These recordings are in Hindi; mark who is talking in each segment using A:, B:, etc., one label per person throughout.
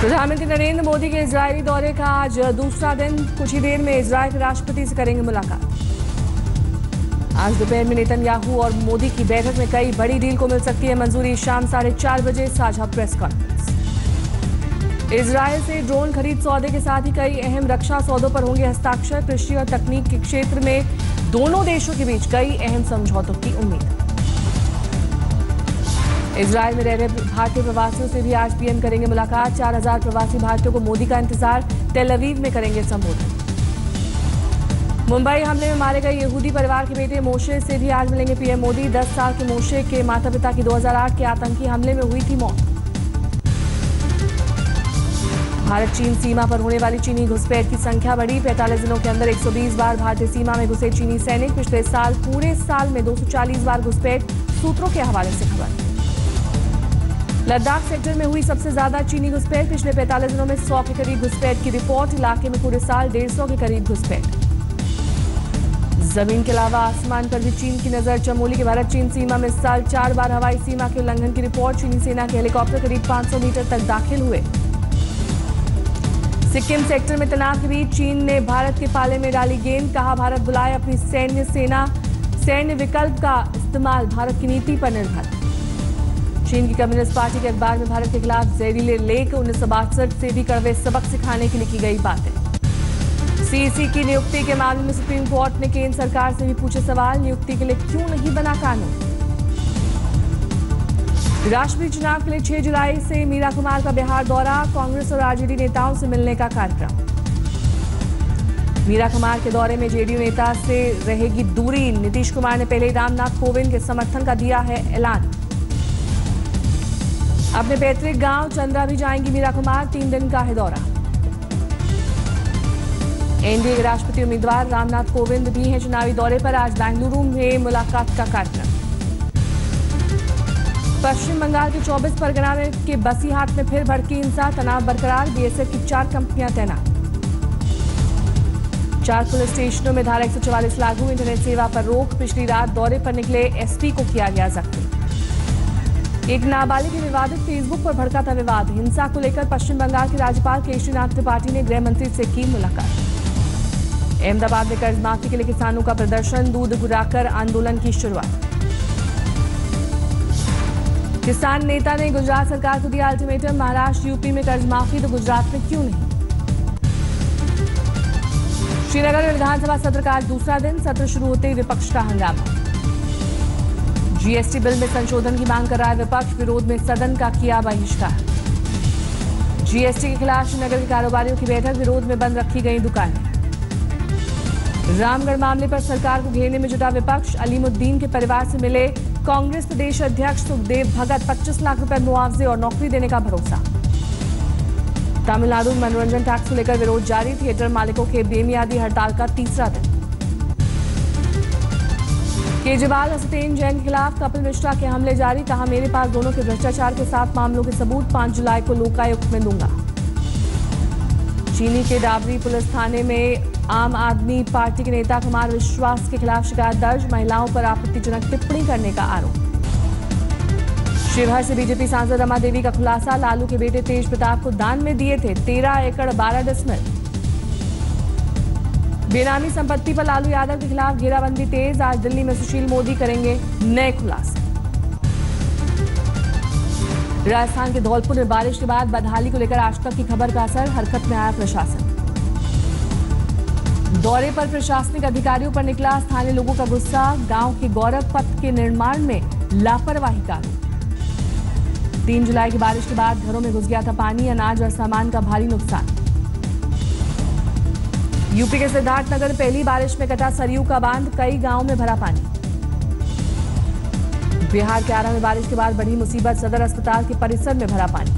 A: प्रधानमंत्री नरेंद्र मोदी के इजरायली दौरे का आज दूसरा दिन। कुछ ही देर में इजरायल के राष्ट्रपति से करेंगे मुलाकात। आज दोपहर में नेतन्याहू और मोदी की बैठक में कई बड़ी डील को मिल सकती है मंजूरी। शाम 4:30 बजे साझा प्रेस कॉन्फ्रेंस। इजरायल से ड्रोन खरीद सौदे के साथ ही कई अहम रक्षा सौदों पर होंगे हस्ताक्षर। कृषि और तकनीक के क्षेत्र में दोनों देशों के बीच कई अहम समझौतों की उम्मीद। इजरायल में रह रहे भारतीय प्रवासियों से भी आज पीएम करेंगे मुलाकात। 4000 प्रवासी भारतीयों को मोदी का इंतजार। तेल अवीव में करेंगे संबोधन। मुंबई हमले में मारे गए यहूदी परिवार के बेटे मोशे से भी आज मिलेंगे पीएम मोदी। 10 साल के मोशे के माता पिता की 2008 के आतंकी हमले में हुई थी मौत। भारत चीन सीमा पर होने वाली चीनी घुसपैठ की संख्या बढ़ी। 45 दिनों के अंदर 120 बार भारतीय सीमा में घुसे चीनी सैनिक। पिछले साल पूरे साल में 240 बार घुसपैठ, सूत्रों के हवाले से खबर। लद्दाख सेक्टर में हुई सबसे ज्यादा चीनी घुसपैठ। पिछले 45 दिनों में 100 के करीब घुसपैठ की रिपोर्ट। इलाके में पूरे साल 150 के करीब घुसपैठ। जमीन के अलावा आसमान पर भी चीन की नजर। चमोली के भारत चीन सीमा में इस साल 4 बार हवाई सीमा के उल्लंघन की रिपोर्ट। चीनी सेना के हेलीकॉप्टर करीब 500 मीटर तक दाखिल हुए। सिक्किम सेक्टर में तनाव के बीच चीन ने भारत के पाले में डाली गेंद। कहा भारत बुलाए अपनी सैन्य विकल्प का इस्तेमाल भारत की नीति पर निर्भर। चीन की कम्युनिस्ट पार्टी के अखबार में भारत के खिलाफ जहरीले लेख। 1962 से भी कड़वे सबक सिखाने की लिखी गई बातें। सीईसी की नियुक्ति के मामले में सुप्रीम कोर्ट ने केंद्र सरकार से भी पूछे सवाल। नियुक्ति के लिए क्यों नहीं बना कानून। राष्ट्रपति चुनाव के लिए 6 जुलाई से मीरा कुमार का बिहार दौरा। कांग्रेस और आरजेडी नेताओं से मिलने का कार्यक्रम। मीरा कुमार के दौरे में जेडीयू नेता से रहेगी दूरी। नीतीश कुमार ने पहले ही रामनाथ कोविंद के समर्थन का दिया है ऐलान। अपने पैतृक गांव चंद्रा भी जाएंगी मीरा कुमार। 3 दिन का है दौरा। एनडीए के राष्ट्रपति उम्मीदवार रामनाथ कोविंद भी हैं चुनावी दौरे पर। आज बेंगलुरु में मुलाकात का कार्यक्रम। पश्चिम बंगाल के 24 परगना के बसीहाट में फिर भड़की हिंसा। तनाव बरकरार। बीएसएफ की 4 कंपनियां तैनात। 4 पुलिस स्टेशनों में धारा 144 लागू। इंटरनेट सेवा पर रोक। पिछली रात दौरे पर निकले एसपी को किया गया जब्त। एक नाबालिग के विवादित फेसबुक पर भड़का था विवाद। हिंसा को लेकर पश्चिम बंगाल के राज्यपाल केशरीनाथ त्रिपाठी ने गृह मंत्री से की मुलाकात। अहमदाबाद में कर्ज माफी के लिए किसानों का प्रदर्शन। दूध गिराकर आंदोलन की शुरुआत। किसान नेता ने गुजरात सरकार को दिया अल्टीमेटम। महाराष्ट्र यूपी में कर्ज माफी तो गुजरात में क्यों नहीं। श्रीनगर में विधानसभा सत्र का आज दूसरा दिन। सत्र शुरू होते ही विपक्ष का हंगामा। जीएसटी बिल में संशोधन की मांग कर रहा है विपक्ष। विरोध में सदन का किया बहिष्कार। जीएसटी के खिलाफ श्रीनगर के कारोबारियों की बैठक। विरोध में बंद रखी गई दुकानें। रामगढ़ मामले पर सरकार को घेरने में जुटा विपक्ष। अलीमुद्दीन के परिवार से मिले कांग्रेस प्रदेश अध्यक्ष सुखदेव भगत। 25 लाख रुपए मुआवजे और नौकरी देने का भरोसा। तमिलनाडु में मनोरंजन टैक्स को लेकर विरोध जारी। थिएटर मालिकों के बेमियादी हड़ताल का तीसरा दिन। केजरीवाल हसनैन जैन के खिलाफ कपिल मिश्रा के हमले जारी। कहा मेरे पास दोनों के भ्रष्टाचार के 7 मामलों के सबूत। 5 जुलाई को लोकायुक्त में दूंगा। चीनी के डाबरी पुलिस थाने में आम आदमी पार्टी के नेता कुमार विश्वास के खिलाफ शिकायत दर्ज। महिलाओं पर आपत्तिजनक टिप्पणी करने का आरोप। शिवहर से बीजेपी सांसद रमा देवी का खुलासा। लालू के बेटे तेज प्रताप को दान में दिए थे 13 एकड़ 12 डिसमिल। बेनामी संपत्ति पर लालू यादव के खिलाफ घेराबंदी तेज। आज दिल्ली में सुशील मोदी करेंगे नए खुलासे। राजस्थान के धौलपुर में बारिश के बाद बदहाली को लेकर आज तक की खबर का असर। हरकत में आया प्रशासन। दौरे पर प्रशासनिक अधिकारियों पर निकला स्थानीय लोगों का गुस्सा। गांव के गौरव पथ के निर्माण में लापरवाही का आरोप। 3 जुलाई की बारिश के बाद घरों में घुस गया था पानी। अनाज और सामान का भारी नुकसान। यूपी के सिद्धार्थनगर पहली बारिश में कटा सरयू का बांध। कई गांवों में भरा पानी। बिहार के आरा में बारिश के बाद बढ़ी मुसीबत। सदर अस्पताल के परिसर में भरा पानी।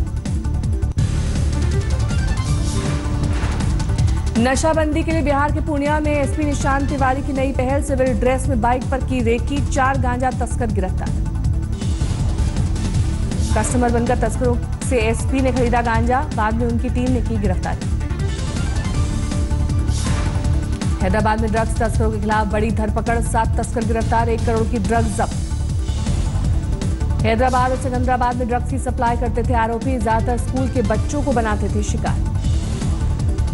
A: नशाबंदी के लिए बिहार के पूर्णिया में एसपी निशांत तिवारी की नई पहल। सिविल ड्रेस में बाइक पर की रेकी। 4 गांजा तस्कर गिरफ्तार। कस्टमर बनकर तस्करों से एसपी ने खरीदा गांजा। बाद में उनकी टीम ने की गिरफ्तारी। हैदराबाद में ड्रग्स तस्करों के खिलाफ बड़ी धरपकड़। 7 तस्कर गिरफ्तार। 1 करोड़ की ड्रग्स जब्त। हैदराबाद और सिकंदराबाद में ड्रग्स की सप्लाई करते थे आरोपी, ज्यादातर स्कूल के बच्चों को बनाते थे शिकार।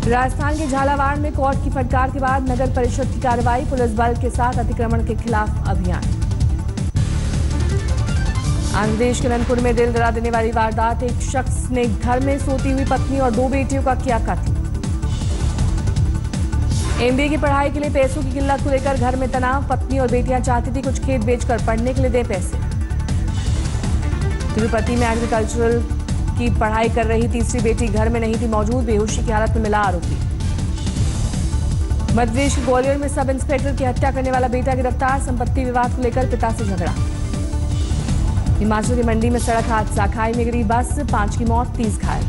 A: राजस्थान के झालावाड़ में कोर्ट की फटकार के बाद नगर परिषद की कार्रवाई, पुलिस बल के साथ अतिक्रमण के खिलाफ अभियान। आंध्र प्रदेश के अनंतपुर में दिल दहला देने वाली वारदात, एक शख्स ने घर में सोती हुई पत्नी और 2 बेटियों का किया कत्ल। एमबीए की पढ़ाई के लिए पैसों की किल्लत को लेकर घर में तनाव, पत्नी और बेटियां चाहती थी कुछ खेत बेचकर पढ़ने के लिए दे पैसे। तिरुपति में एग्रीकल्चरल की पढ़ाई कर रही तीसरी बेटी घर में नहीं थी मौजूद, बेहोशी की हालत में मिला आरोपी। मध्य प्रदेश के ग्वालियर में सब इंस्पेक्टर की हत्या करने वाला बेटा गिरफ्तार, संपत्ति विवाद को लेकर पिता से झगड़ा। हिमाचल की मंडी में सड़क हादसा, खाई में गिरी बस, 5 की मौत, 30 घायल।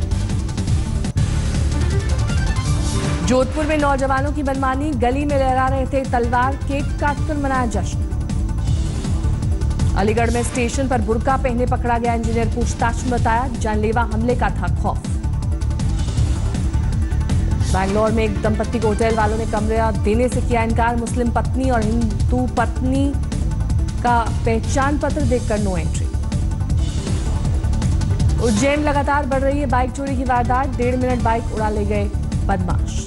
A: जोधपुर में नौजवानों की मनमानी, गली में लहरा रहे थे तलवार, केक काटकर मनाया जश्न। अलीगढ़ में स्टेशन पर बुर्का पहने पकड़ा गया इंजीनियर, पूछताछ में बताया जानलेवा हमले का था खौफ। बैंगलोर में एक दंपत्ति को होटल वालों ने कमरा देने से किया इनकार, मुस्लिम पत्नी और हिंदू पत्नी का पहचान पत्र देखकर नो एंट्री। उज्जैन लगातार बढ़ रही है बाइक चोरी की वारदात, 1.5 मिनट बाइक उड़ा ले गए बदमाश।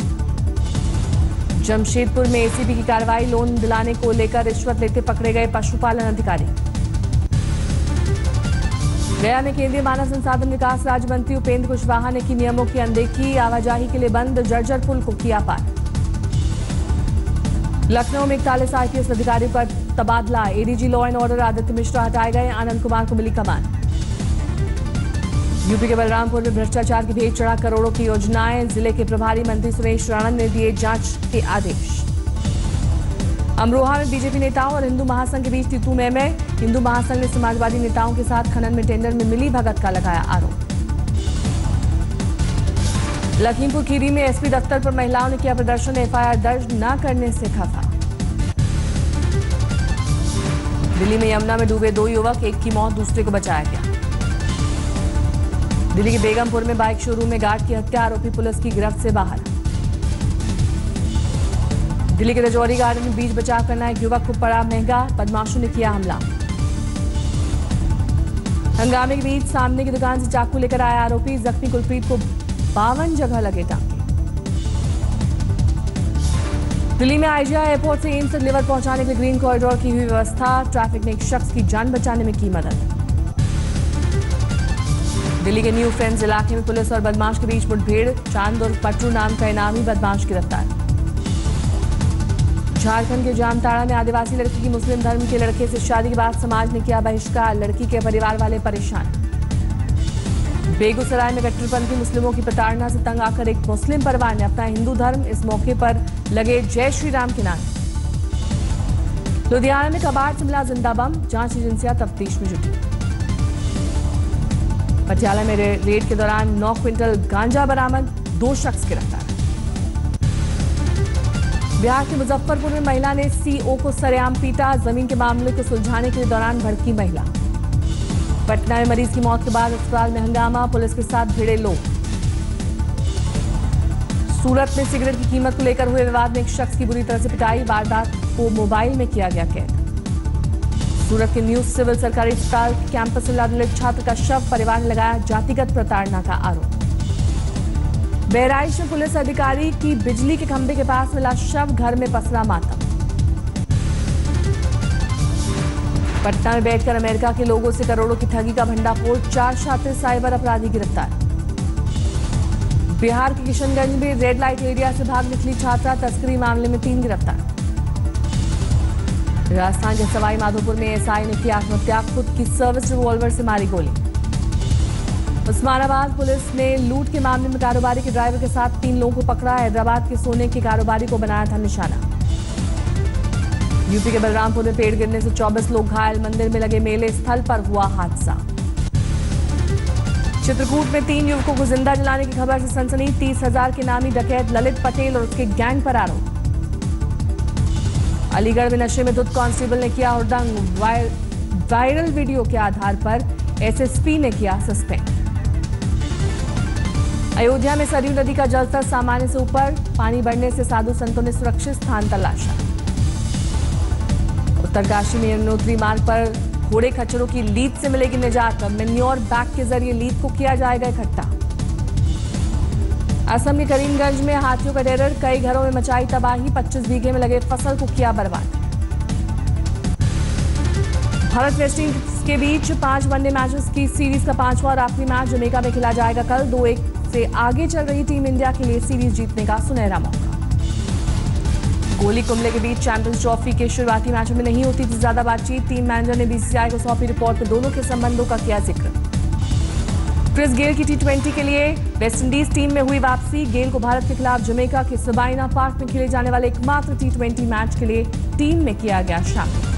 A: जमशेदपुर में एसीबी की कार्रवाई, लोन दिलाने को लेकर रिश्वत लेते पकड़े गए पशुपालन अधिकारी। गया में केंद्रीय मानव संसाधन विकास राज्य मंत्री उपेंद्र कुशवाहा ने की नियमों की अनदेखी, आवाजाही के लिए बंद जर्जर पुल को किया पार। लखनऊ में 41 आईपीएस अधिकारियों का तबादला, ADG law and order Aditya Mishra हटाए गए, आनंद कुमार को मिली कमान। यूपी के बलरामपुर में भ्रष्टाचार की भेंट चढ़ा करोड़ों की योजनाएं, जिले के प्रभारी मंत्री सुरेश राणा ने दिए जांच के आदेश। अमरोहा में बीजेपी नेताओं और हिंदू महासंघ के बीच तीतू में हिंदू महासंघ ने समाजवादी नेताओं के साथ खनन में टेंडर में मिली भगत का लगाया आरोप। लखीमपुर खीरी में एसपी दफ्तर पर महिलाओं ने किया प्रदर्शन, एफआईआर दर्ज न करने से खफा। दिल्ली में यमुना में डूबे 2 युवक, एक की मौत, दूसरे को बचाया गया। दिल्ली के बेगमपुर में बाइक शोरूम में गार्ड की हत्या, आरोपी पुलिस की गिरफ्त से बाहर। दिल्ली के रजौरी गार्डन में बीच बचाव करना, एक युवक को पड़ा महंगा, बदमाशों ने किया हमला। हंगामे के बीच सामने की दुकान से चाकू लेकर आया आरोपी, जख्मी कुलप्रीत को 52 जगह लगे टांके। दिल्ली में आईजीआई एयरपोर्ट से एम्स तक लिवर पहुंचाने के लिए ग्रीन कॉरिडोर की हुई व्यवस्था, ट्रैफिक ने एक शख्स की जान बचाने में की मदद। दिल्ली के न्यू फ्रेंड्स इलाके में पुलिस और बदमाश के बीच मुठभेड़, चांद और पटरू नाम का इनामी बदमाश गिरफ्तार। झारखंड के जामताड़ा में आदिवासी लड़की की मुस्लिम धर्म के लड़के से शादी के बाद समाज ने किया बहिष्कार, लड़की के परिवार वाले परेशान। बेगूसराय में कट्टरपंथी मुस्लिमों की प्रताड़ना से तंग आकर एक मुस्लिम परिवार ने अपना हिंदू धर्म, इस मौके पर लगे जय श्री राम के नारे। लुधियाना में कबाड़ से मिला जिंदा बम, जांच एजेंसियां तफ्तीश में जुटी। पटियाला में रेड के दौरान 9 क्विंटल गांजा बरामद, 2 शख्स गिरफ्तार। बिहार के मुजफ्फरपुर में महिला ने सीओ को सरेआम पीटा, जमीन के मामले को सुलझाने के दौरान भड़की महिला। पटना में मरीज की मौत के बाद अस्पताल में हंगामा, पुलिस के साथ भिड़े लोग। सूरत में सिगरेट की कीमत को लेकर हुए विवाद में एक शख्स की बुरी तरह से पिटाई, वारदात को मोबाइल में किया गया कैद। सूरत के न्यू सिविल सरकारी अस्पताल कैंपस में दलित छात्र का शव, परिवार ने लगाया जातिगत प्रताड़ना का आरोप। बहराइच में पुलिस अधिकारी की बिजली के खंभे के पास मिला शव, घर में पसरा मातम। पटना में बैठकर अमेरिका के लोगों से करोड़ों की ठगी का भंडाफोड़, 4 शातिर साइबर अपराधी गिरफ्तार। बिहार के किशनगंज में रेड लाइट एरिया से भाग निकली छात्रा, तस्करी मामले में 3 गिरफ्तार। राजस्थान के सवाई माधोपुर में एसआई ने की आत्महत्या, खुद की सर्विस रिवॉल्वर से मारी गोली। उस्मानाबाद पुलिस ने लूट के मामले में कारोबारी के ड्राइवर के साथ 3 लोगों को पकड़ा, हैदराबाद के सोने के कारोबारी को बनाया था निशाना। यूपी के बलरामपुर में पेड़ गिरने से 24 लोग घायल, मंदिर में लगे मेले स्थल पर हुआ हादसा। चित्रकूट में 3 युवकों को जिंदा जलाने की खबर से सनसनी, 30,000 के नामी डकैत ललित पटेल और उसके गैंग पर आरोप। अलीगढ़ में नशे में धुत कांस्टेबल ने किया हुड़दंग, वायरल वीडियो के आधार पर एसएसपी ने किया सस्पेंड। अयोध्या में सरयू नदी का जलस्तर सामान्य से ऊपर, पानी बढ़ने से साधु संतों ने सुरक्षित स्थान तलाशा। उत्तरकाशी में यमुनोत्री मार्ग पर घोड़े खच्चरों की लीद से मिलेगी निजात। मैन्योर बैग के जरिए लीद को किया जाएगा इकट्ठा। असम के करीमगंज में हाथियों का टेरर, कई घरों में मचाई तबाही, 25 बीघे में लगे फसल को किया बर्बाद। भारत वेस्टइंडीज के बीच 5 वनडे मैचेस की सीरीज का 5वां और आखिरी मैच जमैका में खेला जाएगा कल। 2-1 से आगे चल रही टीम इंडिया के लिए सीरीज जीतने का सुनहरा मौका। कोहली कुंबले के बीच चैंपियंस ट्रॉफी के शुरुआती मैचों में नहीं होती थी ज्यादा बातचीत। टीम मैनेजर ने बीसीसीआई को सौंपी रिपोर्ट में दोनों के संबंधों का किया जिक्र। क्रिस गेल की टी20 के लिए वेस्टइंडीज टीम में हुई वापसी। गेल को भारत के खिलाफ जमैका के सबाइना पार्क में खेले जाने वाले एकमात्र टी20 मैच के लिए टीम में किया गया शामिल।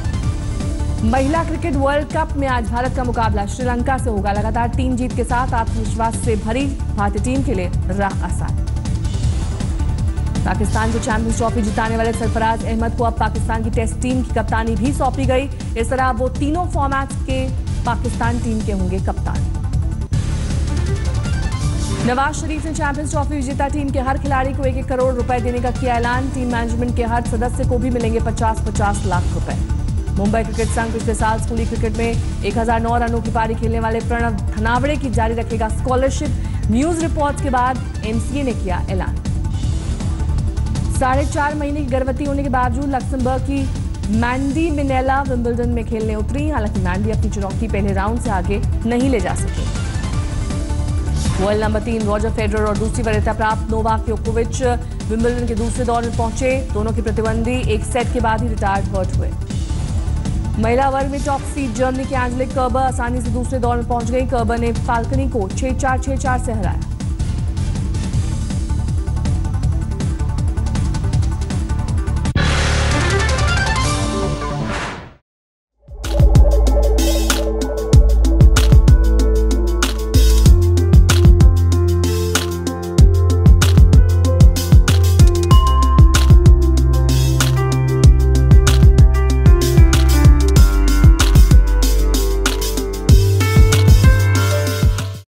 A: महिला क्रिकेट वर्ल्ड कप में आज भारत का मुकाबला श्रीलंका से होगा। लगातार टीम जीत के साथ आत्मविश्वास से भरी भारतीय टीम के लिए राह आसान। पाकिस्तान को चैंपियंस ट्रॉफी जिताने वाले सरफराज अहमद को अब पाकिस्तान की टेस्ट टीम की कप्तानी भी सौंपी गई। इस तरह वो तीनों फॉर्मेट्स के पाकिस्तान टीम के होंगे कप्तान। नवाज शरीफ ने चैंपियंस ट्रॉफी विजेता टीम के हर खिलाड़ी को 1-1 करोड़ रुपए देने का किया ऐलान। टीम मैनेजमेंट के हर सदस्य को भी मिलेंगे 50-50 लाख रुपए। मुंबई क्रिकेट संघ पिछले साल स्कूली क्रिकेट में 1009 रनों की पारी खेलने वाले प्रणव धनावड़े की जारी रखेगा स्कॉलरशिप। न्यूज रिपोर्ट्स के बाद एमसीए ने किया ऐलान। 4.5 महीने की गर्भवती होने के बावजूद लक्समबर्ग की मैंडी मिनेला विंबलडन में खेलने उतरी। हालांकि मैंडी अपनी चुनौती पहले राउंड से आगे नहीं ले जा सके। वर्ल्ड नंबर 3 रॉजर फेडरर और दूसरी वरीयता प्राप्त नोवाक जोकोविच विंबलडन के दूसरे दौर में पहुंचे। दोनों के प्रतिद्वंदी एक सेट के बाद ही रिटायर्ड हर्ट हुए। महिला वर्ग में टॉप सीड जर्मनी के एंजेलिक कर्बर आसानी से दूसरे दौर में पहुंच गई। कर्बर ने फाल्कनी को 6-4, 6-4 से हराया।